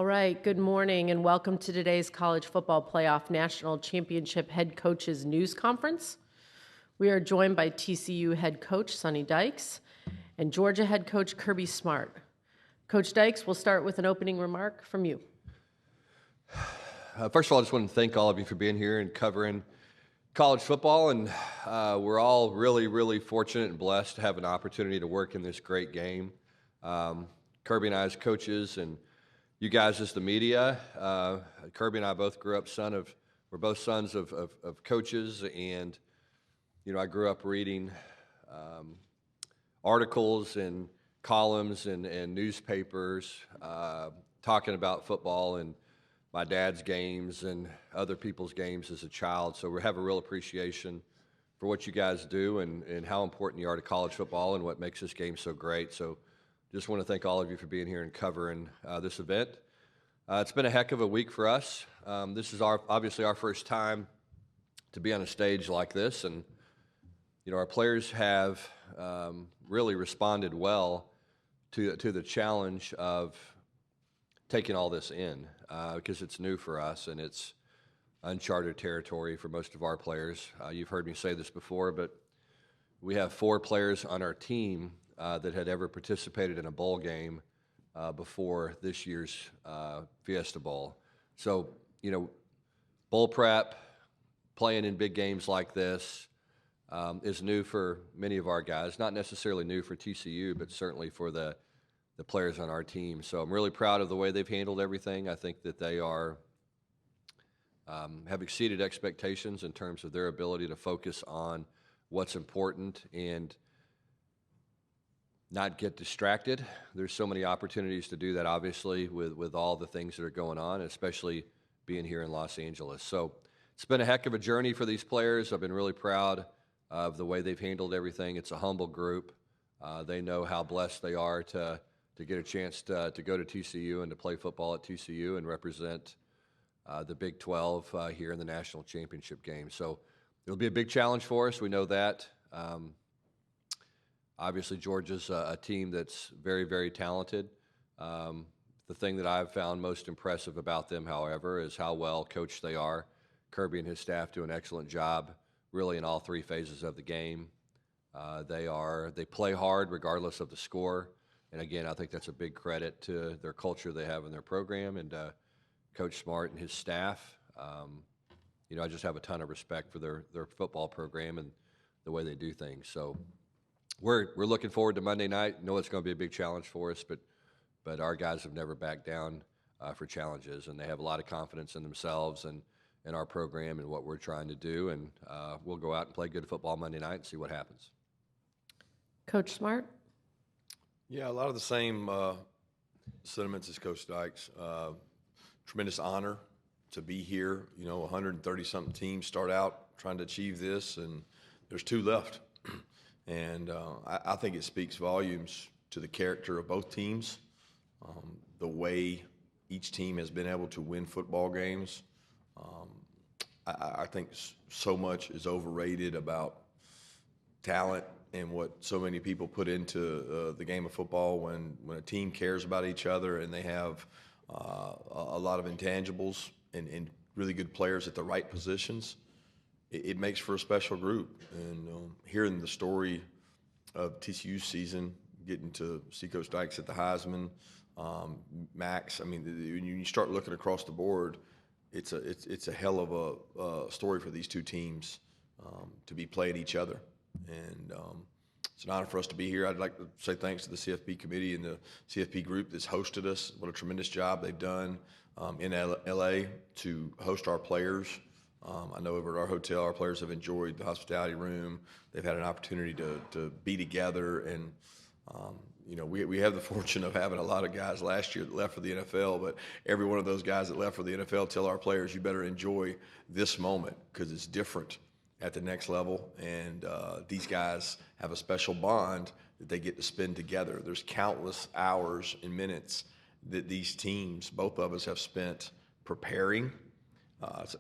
All right, good morning and welcome to today's College Football Playoff National Championship Head Coaches News Conference. We are joined by TCU head coach Sonny Dykes and Georgia head coach Kirby Smart. Coach Dykes, we'll start with an opening remark from you. First of all, I just want to thank all of you for being here and covering college football, and we're all really fortunate and blessed to have an opportunity to work in this great game. Kirby and I as coaches, and you guys as the media. Kirby and I both grew up we're both sons of coaches, and I grew up reading articles and columns and newspapers talking about football and my dad's games and other people's games as a child. So we have a real appreciation for what you guys do and how important you are to college football and what makes this game so great. So just want to thank all of you for being here and covering this event. It's been a heck of a week for us. This is obviously our first time to be on a stage like this, and our players have really responded well to the challenge of taking all this in because it's new for us and it's uncharted territory for most of our players. You've heard me say this before, but we have 4 players on our team that had ever participated in a bowl game before this year's Fiesta Bowl. So, bowl prep, playing in big games like this is new for many of our guys. Not necessarily new for TCU, but certainly for the players on our team. So I'm really proud of the way they've handled everything. I think that they have exceeded expectations in terms of their ability to focus on what's important and not get distracted. There's so many opportunities to do that, obviously, with all the things that are going on, especially being here in Los Angeles. So it's been a heck of a journey for these players. I've been really proud of the way they've handled everything. It's a humble group. They know how blessed they are to get a chance to go to TCU and to play football at TCU and represent the Big 12 here in the national championship game. So it'll be a big challenge for us. We know that. Obviously, Georgia's a team that's very talented. The thing that I've found most impressive about them, however, is how well coached they are. Kirby and his staff do an excellent job, really, in all 3 phases of the game. They play hard regardless of the score. And again, I think that's a big credit to their culture they have in their program and Coach Smart and his staff. I just have a ton of respect for their football program and the way they do things. So we're looking forward to Monday night. I know it's going to be a big challenge for us, but our guys have never backed down for challenges, and they have a lot of confidence in themselves and in our program and what we're trying to do. And we'll go out and play good football Monday night and see what happens. Coach Smart? Yeah, a lot of the same sentiments as Coach Dykes. Tremendous honor to be here. 130-something teams start out trying to achieve this, and there's 2 left. And I think it speaks volumes to the character of both teams, the way each team has been able to win football games. I think so much is overrated about talent and what so many people put into the game of football when a team cares about each other and they have a lot of intangibles and really good players at the right positions. It makes for a special group. And hearing the story of TCU's season, getting to see Coach Dykes at the Heisman, Max, when you start looking across the board, it's a hell of a story for these 2 teams to be playing each other. And it's an honor for us to be here. I'd like to say thanks to the CFP committee and the CFP group that's hosted us. What a tremendous job they've done in LA to host our players. I know over at our hotel, our players have enjoyed the hospitality room. They've had an opportunity to be together. And, we have the fortune of having a lot of guys last year that left for the NFL, but every one of those guys that left for the NFL tell our players, you better enjoy this moment because it's different at the next level. And these guys have a special bond that they get to spend together. There's countless hours and minutes that these teams, both of us, have spent preparing.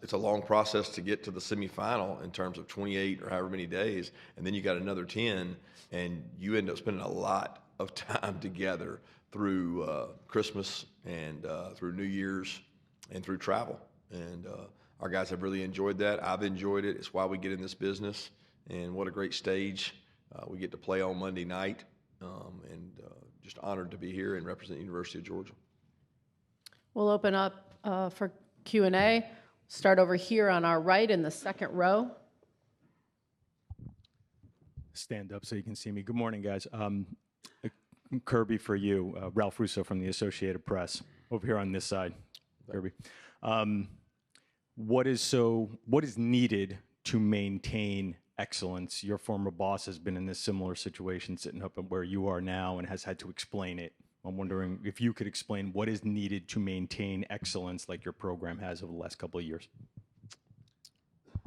It's a long process to get to the semifinal in terms of 28 or however many days, and then you got another 10, and you end up spending a lot of time together through Christmas and through New Year's and through travel. And our guys have really enjoyed that. I've enjoyed it. It's why we get in this business. And what a great stage we get to play on Monday night. And just honored to be here and represent the University of Georgia. We'll open up for Q&A. Start over here on our right in the second row. Stand up so you can see me. Good morning, guys. Kirby, for you, Ralph Russo from the Associated Press, over here on this side. Kirby, what is needed to maintain excellence? Your former boss has been in this similar situation, sitting up at where you are now, and has had to explain it. I'm wondering if you could explain what is needed to maintain excellence like your program has over the last couple of years.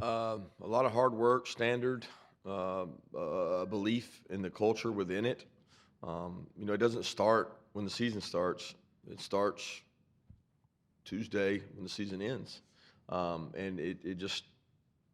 A lot of hard work, standard, belief in the culture within it. It doesn't start when the season starts. It starts Tuesday when the season ends. And it just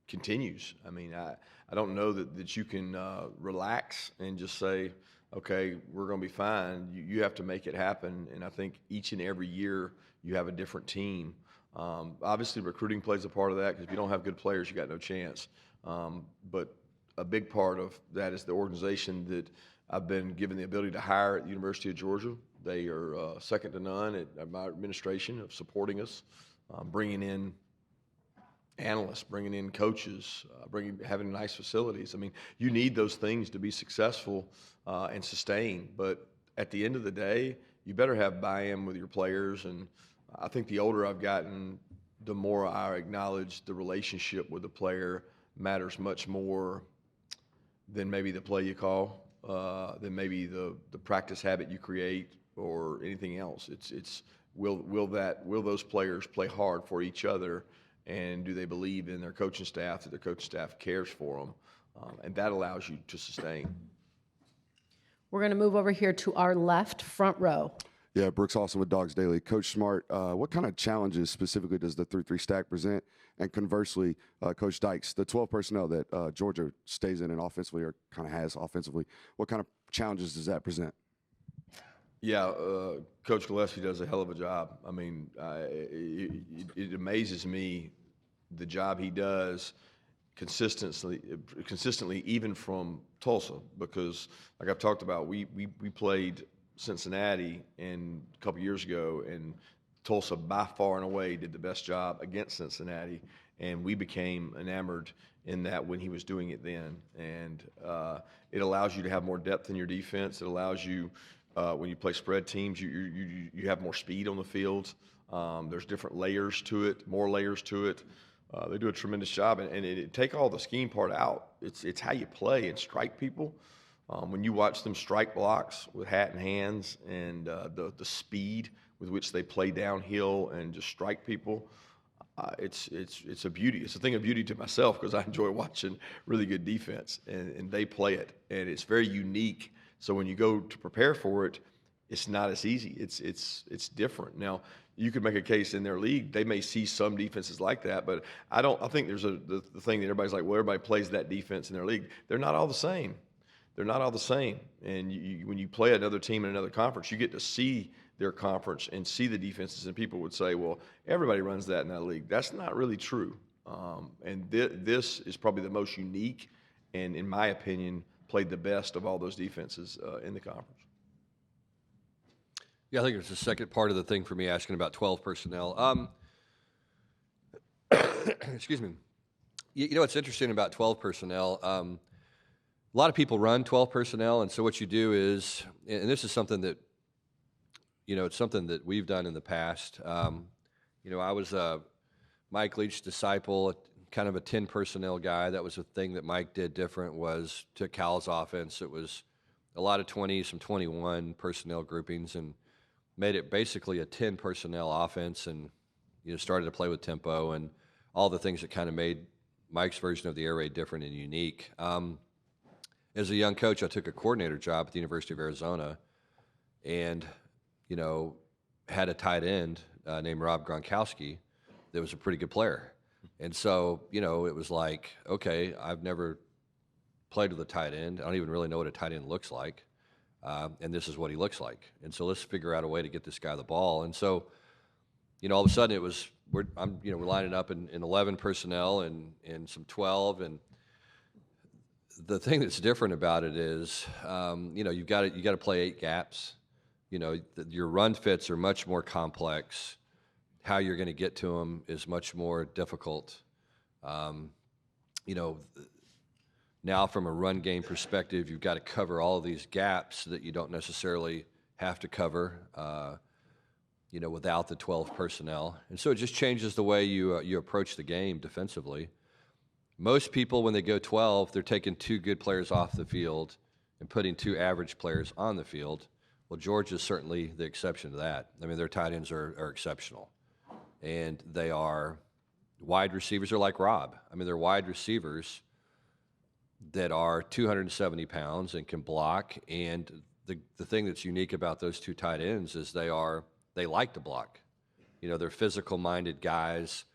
continues. I mean, I don't know that you can relax and just say, okay, we're going to be fine. You have to make it happen. And I think each and every year you have a different team. Obviously, recruiting plays a part of that, because if you don't have good players, you got no chance. But a big part of that is the organization that I've been given the ability to hire at the University of Georgia. They are second to none at my administration of supporting us, bringing in analysts, bringing in coaches, having nice facilities. I mean, you need those things to be successful and sustain. But at the end of the day, you better have buy-in with your players. And I think the older I've gotten, the more I acknowledge the relationship with the player matters much more than maybe the play you call, than maybe the practice habit you create or anything else. It's will those players play hard for each other, and do they believe in their coaching staff, that their coaching staff cares for them, and that allows you to sustain. We're going to move over here to our left, front row. Yeah, Brooks Austin with Dogs Daily. Coach Smart, what kind of challenges specifically does the 3-3 stack present? And conversely, Coach Dykes, the 12 personnel that Georgia stays in and offensively, or kind of has offensively, what kind of challenges does that present? Yeah, Coach Gillespie does a hell of a job. I mean, it amazes me the job he does consistently, even from Tulsa, because like I've talked about, we played Cincinnati a couple years ago, and Tulsa by far and away did the best job against Cincinnati, and we became enamored in that when he was doing it then. And it allows you to have more depth in your defense. It allows you, when you play spread teams, you have more speed on the field. There's different layers to it, more layers to it. They do a tremendous job, and take all the scheme part out. It's how you play and strike people. When you watch them strike blocks with hat and hands, and the speed with which they play downhill and just strike people, it's a beauty. It's a thing of beauty to myself, because I enjoy watching really good defense, and they play it, and it's very unique. So when you go to prepare for it, it's not as easy. It's different. Now, you could make a case in their league, they may see some defenses like that, but I think there's the thing that everybody's like, well, everybody plays that defense in their league. They're not all the same. They're not all the same. And when you play another team in another conference, you get to see their conference and see the defenses, and people would say, well, everybody runs that in that league. That's not really true. And this is probably the most unique, and in my opinion, played the best of all those defenses in the conference. Yeah, I think it's the second part of the thing for me asking about 12 personnel. Excuse me. You know what's interesting about 12 personnel? A lot of people run 12 personnel, and so what you do is, and this is something that, it's something that we've done in the past. I was Mike Leach's disciple, kind of a 10 personnel guy. That was a thing that Mike did different, was to Cal's offense. It was a lot of 20, some 21 personnel groupings, and made it basically a 10 personnel offense, and started to play with tempo and all the things that kind of made Mike's version of the air raid different and unique. As a young coach, I took a coordinator job at the University of Arizona, and had a tight end named Rob Gronkowski that was a pretty good player. And so, it was like, okay, I've never played with a tight end. I don't even really know what a tight end looks like. and this is what he looks like. And so let's figure out a way to get this guy the ball. And so, all of a sudden we're lining up in 11 personnel and some 12. And the thing that's different about it is, you've got to play 8 gaps. Your run fits are much more complex. How you're going to get to them is much more difficult. Now from a run game perspective, you've got to cover all of these gaps that you don't necessarily have to cover, without the 12 personnel. And so it just changes the way you approach the game defensively. Most people, when they go 12, they're taking 2 good players off the field and putting 2 average players on the field. Well, Georgia's certainly the exception to that. I mean, their tight ends are exceptional. And they are wide receivers are like Rob. I mean, they're wide receivers that are 270 pounds and can block. And the thing that's unique about those 2 tight ends is they like to block. They're physical-minded guys.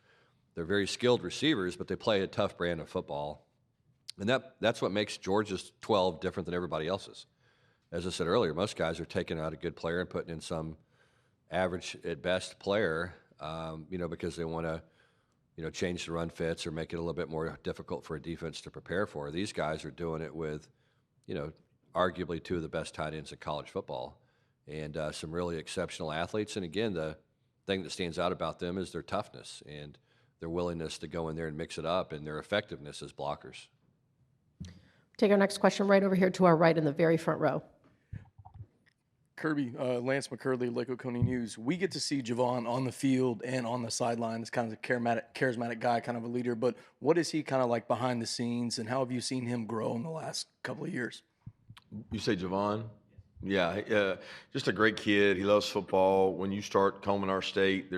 They're very skilled receivers, but they play a tough brand of football. And that's what makes Georgia's 12 different than everybody else's. As I said earlier, most guys are taking out a good player and putting in some average at best player, because they want to, change the run fits or make it a little bit more difficult for a defense to prepare for. These guys are doing it with, arguably 2 of the best tight ends in college football and some really exceptional athletes. And again, the thing that stands out about them is their toughness and their willingness to go in there and mix it up and their effectiveness as blockers. Take our next question right over here to our right in the very front row. Kirby, Lance McCurley, Lake Oconee News. We get to see Javon on the field and on the sideline as kind of a charismatic guy, kind of a leader. But what is he kind of like behind the scenes, and how have you seen him grow in the last couple of years? You say Javon? Yeah, just a great kid. He loves football. When you start combing our state,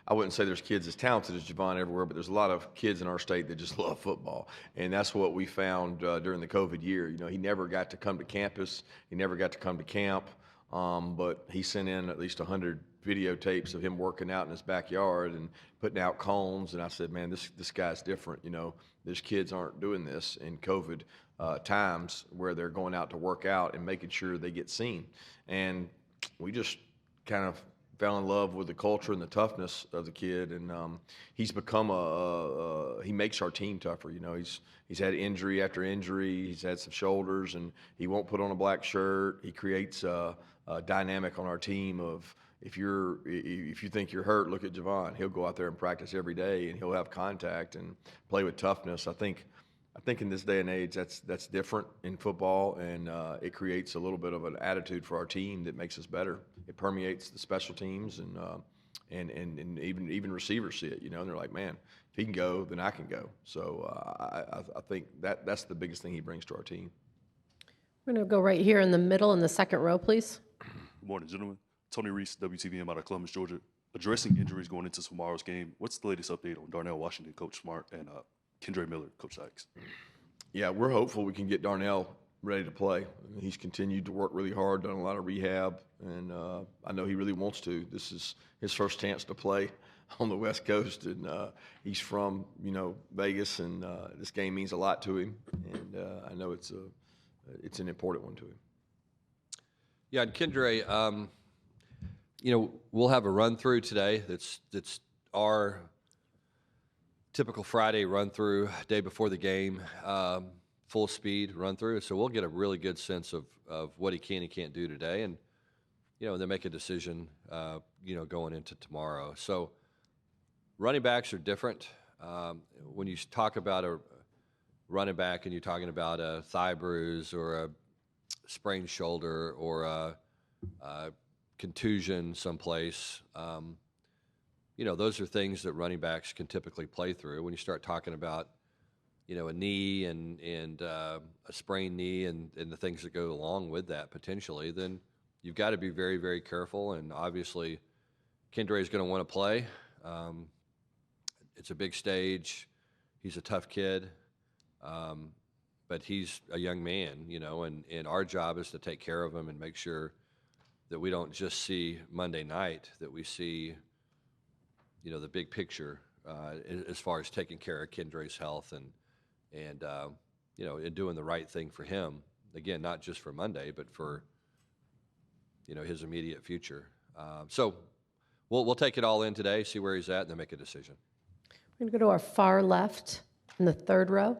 I wouldn't say there's kids as talented as Javon everywhere, but there's a lot of kids in our state that just love football. And that's what we found during the COVID year. He never got to come to campus. He never got to come to camp. But he sent in at least 100 videotapes of him working out in his backyard and putting out cones. And I said, man, this guy's different. These kids aren't doing this in COVID times where they're going out to work out and making sure they get seen. And we just kind of fell in love with the culture and the toughness of the kid. And he's become he makes our team tougher. He's had injury after injury. He's had some shoulders, and he won't put on a black shirt. He creates a dynamic on our team of, if you think you're hurt, look at Javon. He'll go out there and practice every day, and he'll have contact and play with toughness. I think in this day and age, that's different in football, and it creates a little bit of an attitude for our team that makes us better. It permeates the special teams, and even receivers see it, and they're like, man, if he can go, then I can go. So I think that's the biggest thing he brings to our team. We're going to go right here in the middle in the second row, please. Good morning, gentlemen. Tony Reese, WTVM out of Columbus, Georgia. Addressing injuries going into tomorrow's game, what's the latest update on Darnell Washington, Coach Smart, and Kendre Miller, Coach Dykes? Yeah, we're hopeful we can get Darnell ready to play. He's continued to work really hard, done a lot of rehab, and I know he really wants to. This is his first chance to play on the West Coast, and he's from Vegas, and this game means a lot to him, and I know it's an important one to him. Yeah, and Kendre, we'll have a run through today. That's our typical Friday run through, day before the game, full speed run through. So we'll get a really good sense of what he can and can't do today, and then make a decision, going into tomorrow. So running backs are different. When you talk about a running back and you're talking about a thigh bruise or a sprained shoulder or a contusion someplace, those are things that running backs can typically play through. When you start talking about, a knee and a sprained knee and the things that go along with that potentially, then you've got to be very, very careful. And obviously, Kendre is going to want to play. It's a big stage. He's a tough kid. But he's a young man, and our job is to take care of him and make sure that we don't just see Monday night, that we see, the big picture as far as taking care of Kendre's health and doing the right thing for him. Again, not just for Monday, but for his immediate future. So we'll take it all in today, see where he's at, and then make a decision. We're going to go to our far left in the third row.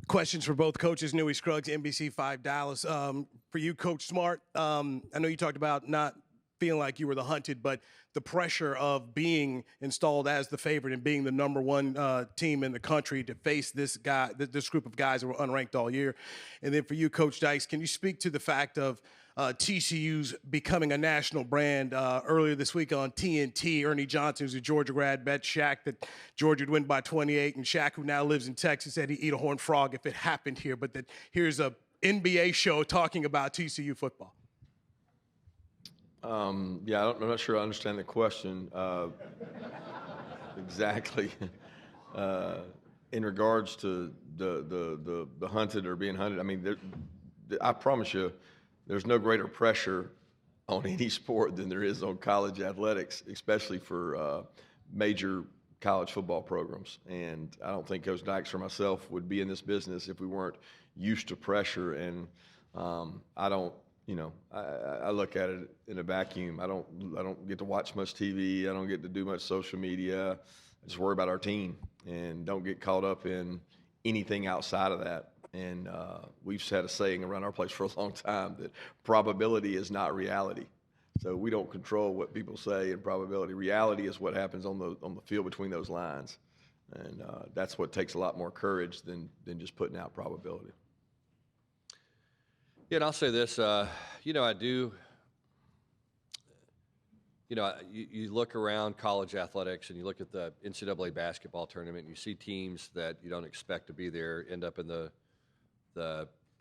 Questions for both coaches. Newey Scruggs, NBC5 Dallas. For you, Coach Smart, I know you talked about not feeling like you were the hunted, but the pressure of being installed as the favorite and being the number one team in the country to face this group of guys that were unranked all year. And then for you, Coach Dykes, can you speak to the fact of TCU's becoming a national brand? Earlier this week on TNT, Ernie Johnson, who's a Georgia grad, bet Shaq that Georgia would win by 28, and Shaq, who now lives in Texas, said he'd eat a horned frog if it happened here, but that here's a NBA show talking about TCU football. Yeah, I'm not sure I understand the question exactly. In regards to the hunted or being hunted, I mean, I promise you, there's no greater pressure on any sport than there is on college athletics, especially for major college football programs. And I don't think Coach Dykes or myself would be in this business if we weren't used to pressure. And I don't. I look at it in a vacuum. I don't get to watch much TV. I don't get to do much social media. I just worry about our team and don't get caught up in anything outside of that. And we've had a saying around our place for a long time that probability is not reality. So we don't control what people say in probability. Reality is what happens on the field between those lines. And that's what takes a lot more courage than just putting out probability. Yeah, and I'll say this, I do, you look around college athletics and you look at the NCAA basketball tournament and you see teams that you don't expect to be there end up in the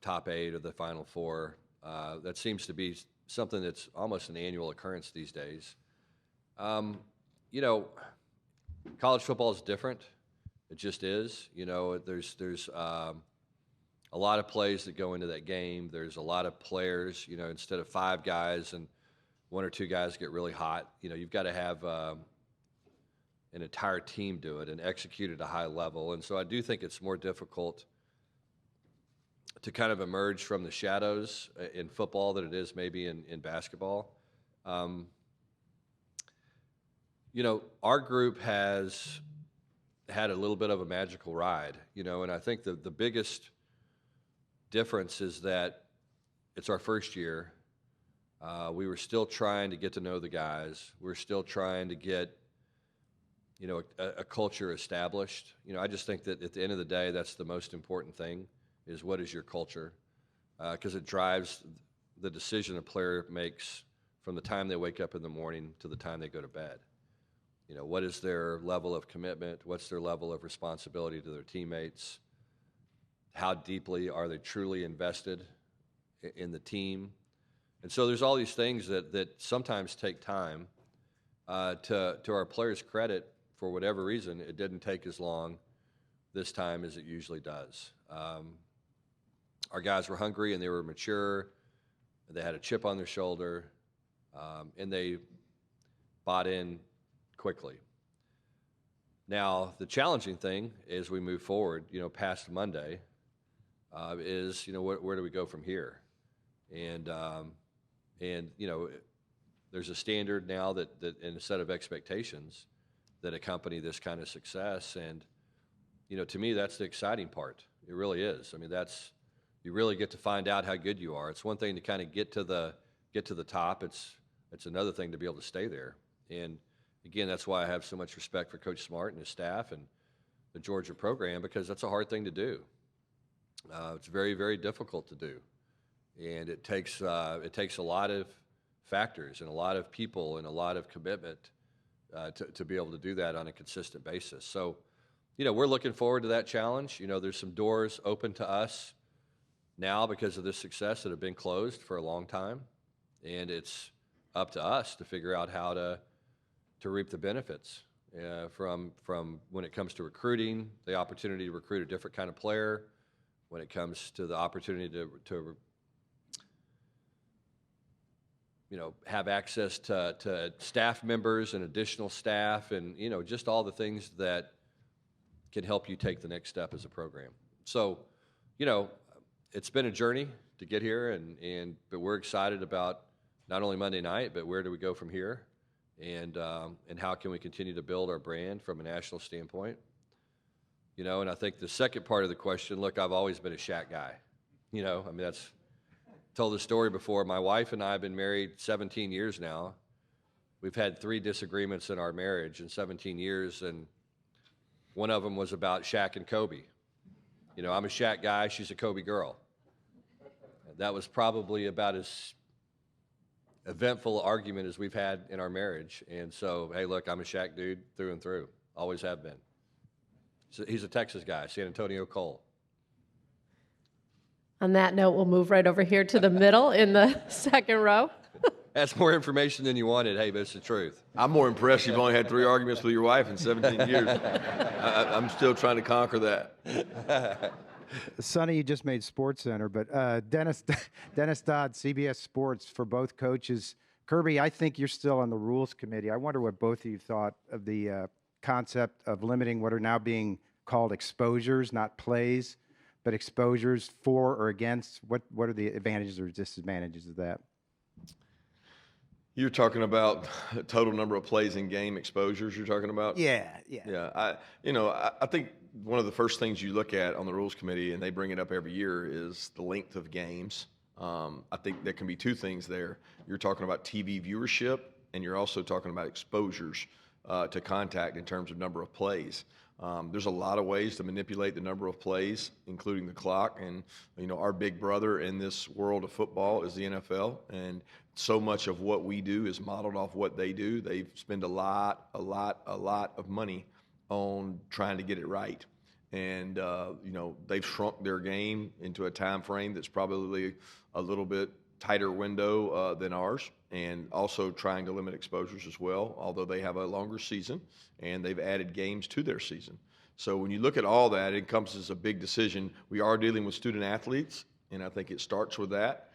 top 8 or the Final Four. That seems to be something that's almost an annual occurrence these days. College football is different. It just is. There's a lot of plays that go into that game. There's a lot of players, instead of 5 guys and 1 or 2 guys get really hot, you've got to have an entire team do it and execute at a high level. And so I do think it's more difficult to kind of emerge from the shadows in football than it is maybe in basketball. Our group has had a little bit of a magical ride, and I think the biggest difference is that it's our first year. We were still trying to get to know the guys. We're still trying to get, a culture established. I just think that at the end of the day, that's the most important thing is what is your culture? Because it drives the decision a player makes from the time they wake up in the morning to the time they go to bed. What is their level of commitment? What's their level of responsibility to their teammates? How deeply are they truly invested in the team? And so there's all these things that sometimes take time. To our players' credit, for whatever reason, it didn't take as long this time as it usually does. Our guys were hungry and they were mature. They had a chip on their shoulder, and they bought in quickly. Now, the challenging thing as we move forward, past Monday, is where do we go from here? And there's a standard now that and a set of expectations that accompany this kind of success. And to me, that's the exciting part. It really is. I mean, you really get to find out how good you are. It's one thing to kind of get to the top. It's another thing to be able to stay there. And again, that's why I have so much respect for Coach Smart and his staff and the Georgia program, because that's a hard thing to do. It's very, very difficult to do, and it takes a lot of factors and a lot of people and a lot of commitment to be able to do that on a consistent basis. So, we're looking forward to that challenge. There's some doors open to us now because of this success that have been closed for a long time, and it's up to us to figure out how to reap the benefits from when it comes to recruiting, the opportunity to recruit a different kind of player, when it comes to the opportunity to have access to staff members and additional staff and, just all the things that can help you take the next step as a program. So, you know, it's been a journey to get here, but we're excited about not only Monday night, but where do we go from here, and how can we continue to build our brand from a national standpoint. You know, and I think the second part of the question, look, I've always been a Shaq guy. You know, I mean, told the story before. My wife and I have been married 17 years now. We've had 3 disagreements in our marriage in 17 years, and one of them was about Shaq and Kobe. You know, I'm a Shaq guy, she's a Kobe girl. That was probably about as eventful argument as we've had in our marriage. And so, hey, look, I'm a Shaq dude through and through. Always have been. So he's a Texas guy, San Antonio Cole. On that note, we'll move right over here to the middle in the second row. That's more information than you wanted. Hey, but it's the truth. I'm more impressed you've only had 3 arguments with your wife in 17 years. I'm still trying to conquer that. Sonny, you just made SportsCenter, but Dennis Dodd, CBS Sports, for both coaches. Kirby, I think you're still on the rules committee. I wonder what both of you thought of the concept of limiting what are now being called exposures, not plays, but exposures for or against. What are the advantages or disadvantages of that? You're talking about the total number of plays in game exposures you're talking about? Yeah. Yeah, I think one of the first things you look at on the rules committee, and they bring it up every year, is the length of games. I think there can be 2 things there. You're talking about TV viewership, and you're also talking about exposures to contact in terms of number of plays. There's a lot of ways to manipulate the number of plays, including the clock. And, you know, our big brother in this world of football is the NFL. And so much of what we do is modeled off what they do. They spend a lot of money on trying to get it right. And, you know, they've shrunk their game into a time frame that's probably a little bit tighter window than ours, and also trying to limit exposures as well, although they have a longer season and they've added games to their season. So when you look at all that, it encompasses a big decision. We are dealing with student athletes, and I think it starts with that.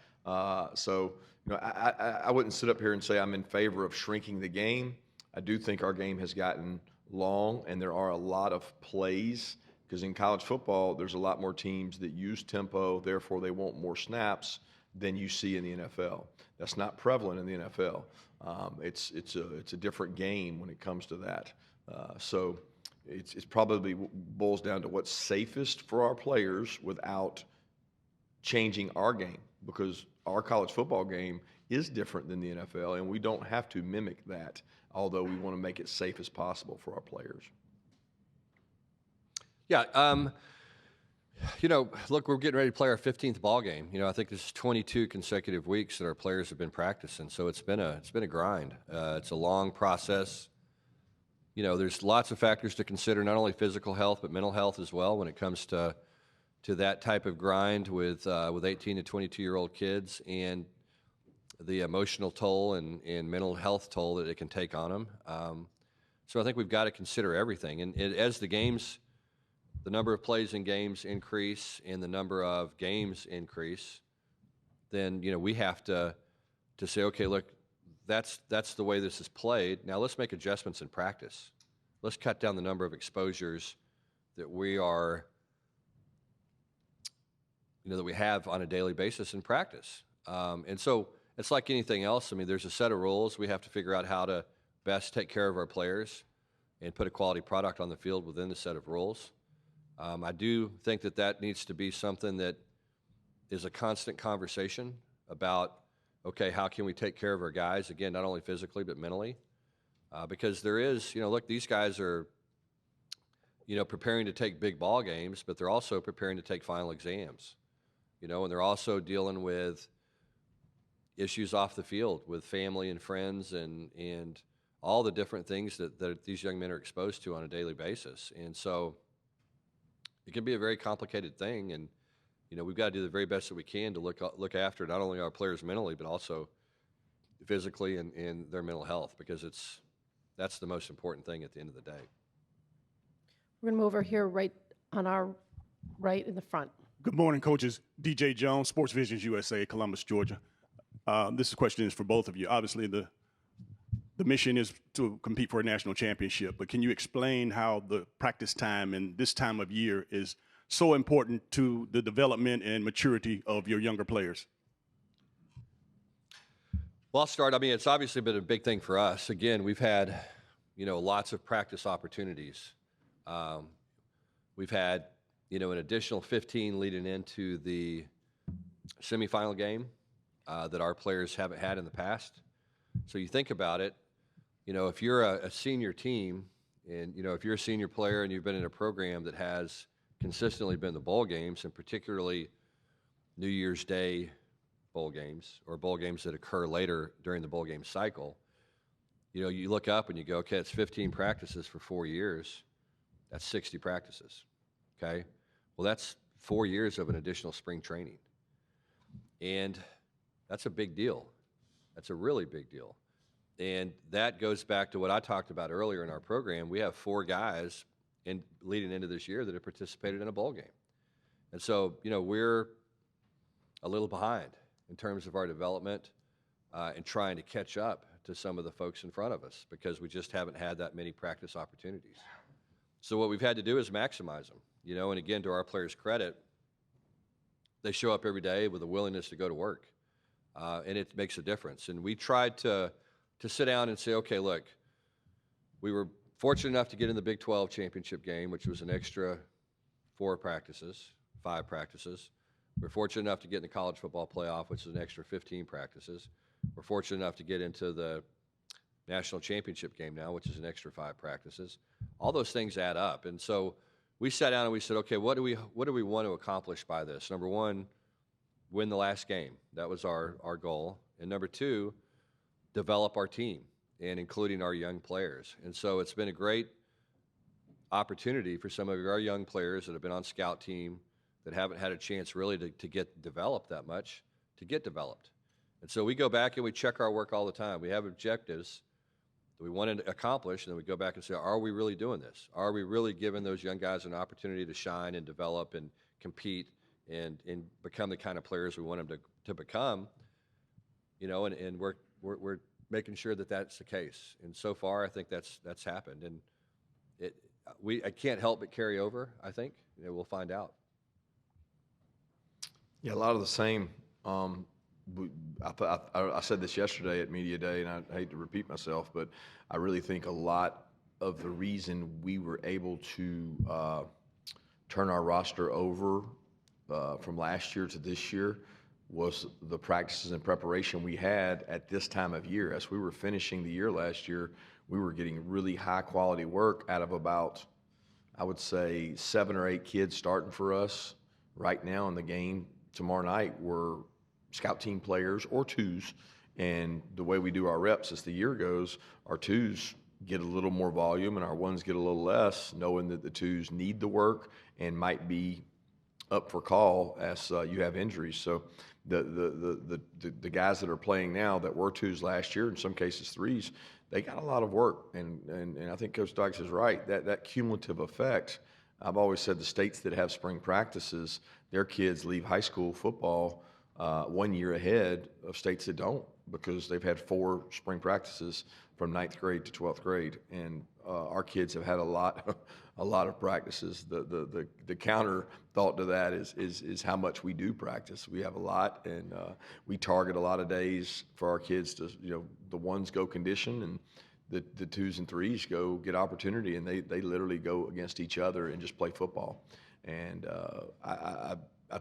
So, you know, I wouldn't sit up here and say I'm in favor of shrinking the game. I do think our game has gotten long, and there are a lot of plays, because in college football, there's a lot more teams that use tempo, therefore they want more snaps than you see in the NFL. That's not prevalent in the NFL. It's a different game when it comes to that. So it's probably boils down to what's safest for our players without changing our game, because our college football game is different than the NFL, and we don't have to mimic that, although we want to make it safe as possible for our players. Yeah, you know, look, we're getting ready to play our 15th ball game. You know, I think this is 22 consecutive weeks that our players have been practicing, so it's been a grind. It's a long process. You know, there's lots of factors to consider, not only physical health but mental health as well when it comes to that type of grind with 18 to 22-year-old kids, and the emotional toll and mental health toll that it can take on them. So I think we've got to consider everything, and as the number of plays in games increase and the number of games increase, then, you know, we have to say, okay, look, that's the way this is played. Now let's make adjustments in practice. Let's cut down the number of exposures that we are, you know, that we have on a daily basis in practice. And so it's like anything else. I mean, there's a set of rules. We have to figure out how to best take care of our players and put a quality product on the field within the set of rules. I do think that needs to be something that is a constant conversation about, okay, how can we take care of our guys, again, not only physically but mentally? Because there is, you know, look, these guys are, you know, preparing to take big ball games, but they're also preparing to take final exams, you know, and they're also dealing with issues off the field with family and friends and all the different things that these young men are exposed to on a daily basis. And so it can be a very complicated thing, and, you know, we've got to do the very best that we can to look after not only our players mentally, but also physically and their mental health, because that's the most important thing at the end of the day. We're going to move over here right on our right in the front. Good morning, coaches. DJ Jones, Sports Visions USA, Columbus, Georgia. This question is for both of you. Obviously, the the mission is to compete for a national championship, but can you explain how the practice time and this time of year is so important to the development and maturity of your younger players? Well, I'll start. I mean, it's obviously been a big thing for us. Again, we've had, lots of practice opportunities. We've had, an additional 15 leading into the semifinal game that our players haven't had in the past. So you think about it, if you're a senior team and, if you're a senior player and you've been in a program that has consistently been the bowl games, and particularly New Year's Day bowl games or bowl games that occur later during the bowl game cycle, you look up and you go, okay, it's 15 practices for 4 years. That's 60 practices, okay? Well, that's 4 years of an additional spring training. And that's a big deal. That's a really big deal. And that goes back to what I talked about earlier in our program. We have 4 guys leading into this year that have participated in a bowl game. And so, we're a little behind in terms of our development and trying to catch up to some of the folks in front of us because we just haven't had that many practice opportunities. So what we've had to do is maximize them, and again, to our players' credit, they show up every day with a willingness to go to work, and it makes a difference. And we tried to sit down and say, okay, look, we were fortunate enough to get in the Big 12 championship game, which was an extra 5 practices. We're fortunate enough to get in the college football playoff, which is an extra 15 practices. We're fortunate enough to get into the national championship game now, which is an extra 5 practices. All those things add up. And so we sat down and we said, okay, what do we want to accomplish by this? Number one, win the last game. That was our goal. And number 2, develop our team, and including our young players. And so it's been a great opportunity for some of our young players that have been on scout team that haven't had a chance really to get developed that much, to get developed. And so we go back and we check our work all the time. We have objectives that we want to accomplish, and then we go back and say, are we really doing this? Are we really giving those young guys an opportunity to shine and develop and compete and become the kind of players we want them to become? And we're making sure that that's the case. And so far, I think that's happened. And I can't help but carry over, I think. We'll find out. Yeah, a lot of the same. I said this yesterday at Media Day, and I hate to repeat myself, but I really think a lot of the reason we were able to turn our roster over from last year to this year was the practices and preparation we had at this time of year. As we were finishing the year last year, we were getting really high-quality work out of about, I would say, 7 or 8 kids starting for us right now in the game. Tomorrow night, we're scout team players or 2s, and the way we do our reps as the year goes, our 2s get a little more volume and our 1s get a little less, knowing that the 2s need the work and might be up for call as you have injuries. So the guys that are playing now that were 2s last year, in some cases 3s, they got a lot of work, and I think Coach Dykes is right. That cumulative effect. I've always said the states that have spring practices, their kids leave high school football 1 year ahead of states that don't, because they've had 4 spring practices from 9th grade to 12th grade, and our kids have had a lot of practices. The counter thought to that is how much we do practice. We have a lot, and we target a lot of days for our kids to, the 1s go condition, and the 2s and 3s go get opportunity, and they literally go against each other and just play football. And I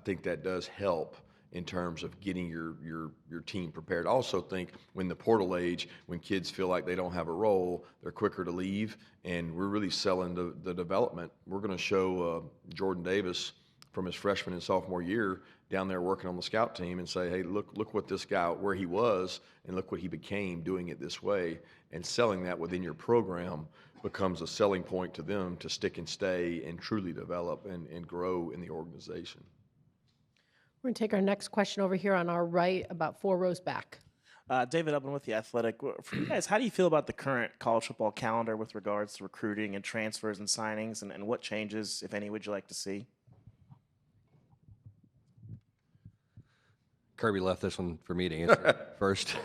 think that does help in terms of getting your team prepared. I also think when the portal age, when kids feel like they don't have a role, they're quicker to leave, and we're really selling the development. We're going to show Jordan Davis from his freshman and sophomore year down there working on the scout team and say, hey, look what this guy, where he was, and look what he became doing it this way. And selling that within your program becomes a selling point to them to stick and stay and truly develop and grow in the organization. We're going to take our next question over here on our right, about 4 rows back. David Upman with The Athletic. For you guys, how do you feel about the current college football calendar with regards to recruiting and transfers and signings, and what changes, if any, would you like to see? Kirby left this one for me to answer first.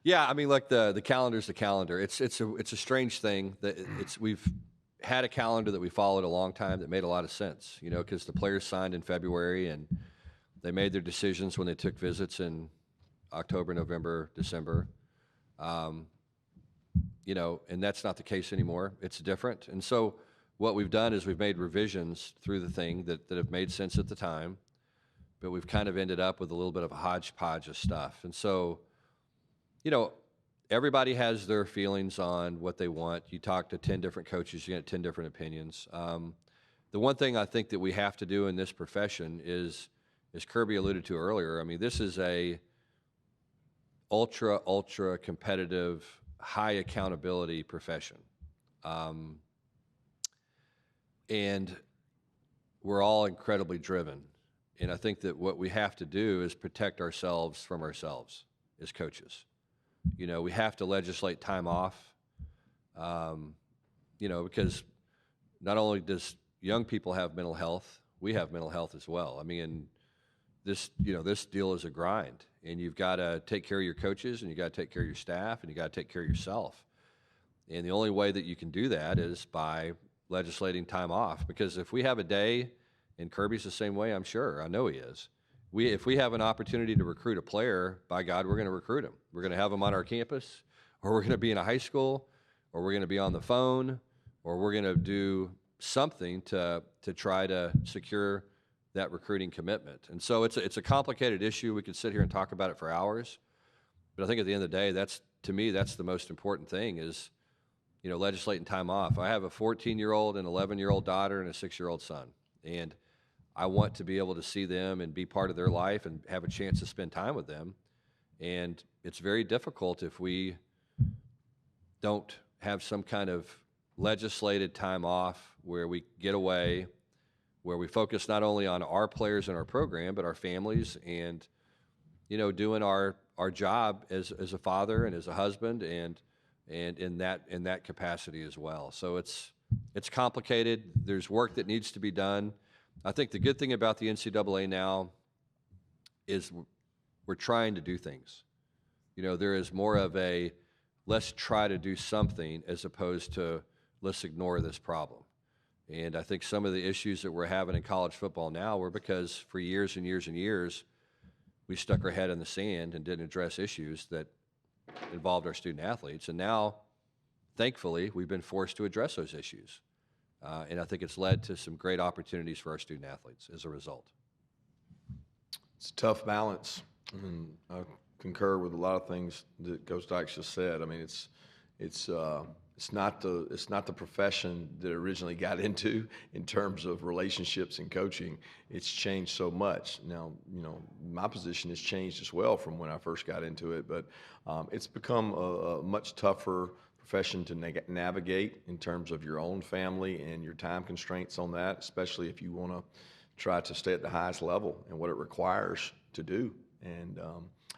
Yeah, I mean, look, the calendar's the calendar. It's a strange thing that we've had a calendar that we followed a long time that made a lot of sense, you know, because the players signed in February and they made their decisions when they took visits in October, November, December. You know, and that's not the case anymore. It's different. And so what we've done is we've made revisions through the thing that have made sense at the time, but we've kind of ended up with a little bit of a hodgepodge of stuff. And so, you know, everybody has their feelings on what they want. You talk to 10 different coaches, you get 10 different opinions. The one thing I think that we have to do in this profession is, as Kirby alluded to earlier, I mean, this is a ultra competitive, high accountability profession. And we're all incredibly driven. And I think that what we have to do is protect ourselves from ourselves as coaches. You know, we have to legislate time off, you know, because not only does young people have mental health, we have mental health as well. I mean, this deal is a grind, and you've got to take care of your coaches, and you got to take care of your staff, and you got to take care of yourself. And the only way that you can do that is by legislating time off. Because if we have a day, and Kirby's the same way, I'm sure, I know he is. If we have an opportunity to recruit a player, by God, we're going to recruit him. We're going to have him on our campus, or we're going to be in a high school, or we're going to be on the phone, or we're going to do something to try to secure that recruiting commitment. And so it's a complicated issue. We could sit here and talk about it for hours, but I think at the end of the day, to me, that's the most important thing is, you know, legislating time off. I have a 14-year-old, an 11-year-old daughter, and a 6-year-old son, and I want to be able to see them and be part of their life and have a chance to spend time with them. And it's very difficult if we don't have some kind of legislated time off where we get away, where we focus not only on our players and our program, but our families and, you know, doing our job as a father and as a husband and in that capacity as well. So it's complicated. There's work that needs to be done. I think the good thing about the NCAA now is we're trying to do things. You know, there is more of a let's try to do something as opposed to let's ignore this problem. And I think some of the issues that we're having in college football now were because for years and years and years, we stuck our head in the sand and didn't address issues that involved our student athletes. And now, thankfully, we've been forced to address those issues. And I think it's led to some great opportunities for our student athletes as a result. It's a tough balance, and I concur with a lot of things that Coach Dykes just said. I mean, it's not the profession that it originally got into in terms of relationships and coaching. It's changed so much. Now, you know, my position has changed as well from when I first got into it, but it's become a much tougher profession to navigate in terms of your own family and your time constraints on that, especially if you want to try to stay at the highest level and what it requires to do. And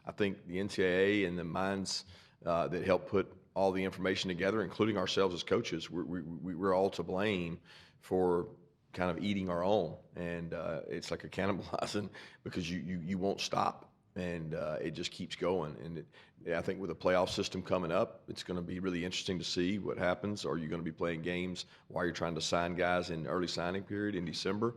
I think the NCAA and the minds that help put all the information together, including ourselves as coaches, we're all to blame for kind of eating our own. And it's like a cannibalizing because you won't stop. And it just keeps going. And I think with the playoff system coming up, it's going to be really interesting to see what happens. Are you going to be playing games while you're trying to sign guys in early signing period in December?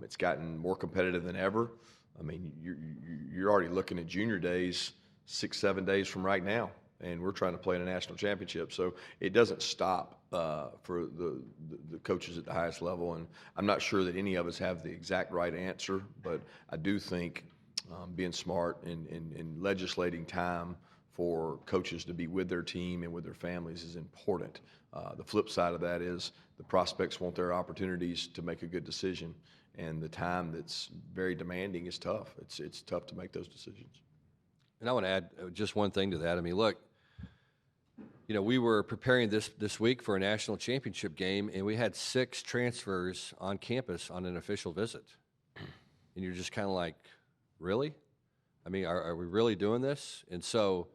It's gotten more competitive than ever. I mean, you're already looking at junior days 6-7 days from right now, and we're trying to play in a national championship. So it doesn't stop for the coaches at the highest level. And I'm not sure that any of us have the exact right answer, but I do think being smart and legislating time for coaches to be with their team and with their families is important. The flip side of that is the prospects want their opportunities to make a good decision, and the time that's very demanding is tough. It's tough to make those decisions. And I want to add just one thing to that. I mean, look, you know, we were preparing this week for a national championship game, and we had 6 transfers on campus on an official visit. And you're just kind of like, really? I mean, are we really doing this? And so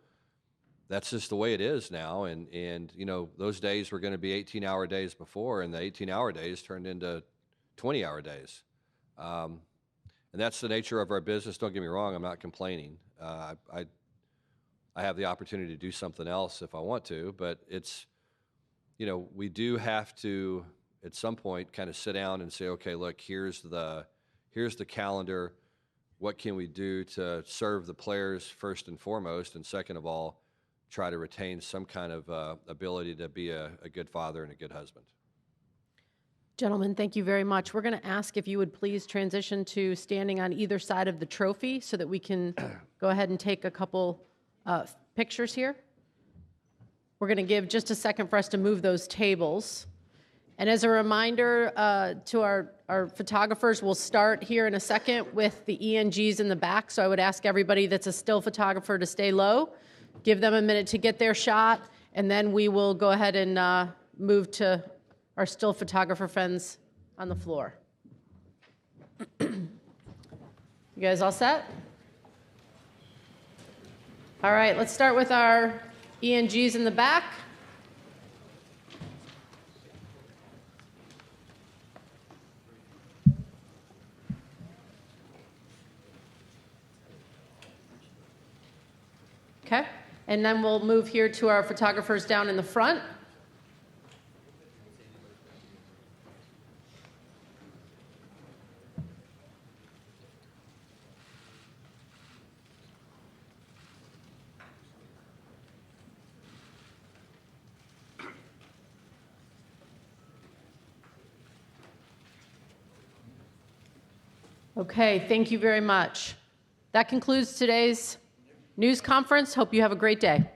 that's just the way it is now. And you know, those days were going to be 18-hour days before, and the 18-hour days turned into 20-hour days. And that's the nature of our business. Don't get me wrong, I'm not complaining. I I have the opportunity to do something else if I want to. But it's, we do have to at some point kind of sit down and say, okay, look, here's the calendar. What can we do to serve the players first and foremost, and second of all, try to retain some kind of ability to be a good father and a good husband. Gentlemen, thank you very much. We're going to ask if you would please transition to standing on either side of the trophy so that we can go ahead and take a couple pictures here. We're going to give just a second for us to move those tables. And as a reminder to our photographers, we'll start here in a second with the ENGs in the back. So I would ask everybody that's a still photographer to stay low, give them a minute to get their shot, and then we will go ahead and move to our still photographer friends on the floor. You guys all set? All right, let's start with our ENGs in the back. Okay, and then we'll move here to our photographers down in the front. Okay, thank you very much. That concludes today's news conference. Hope you have a great day.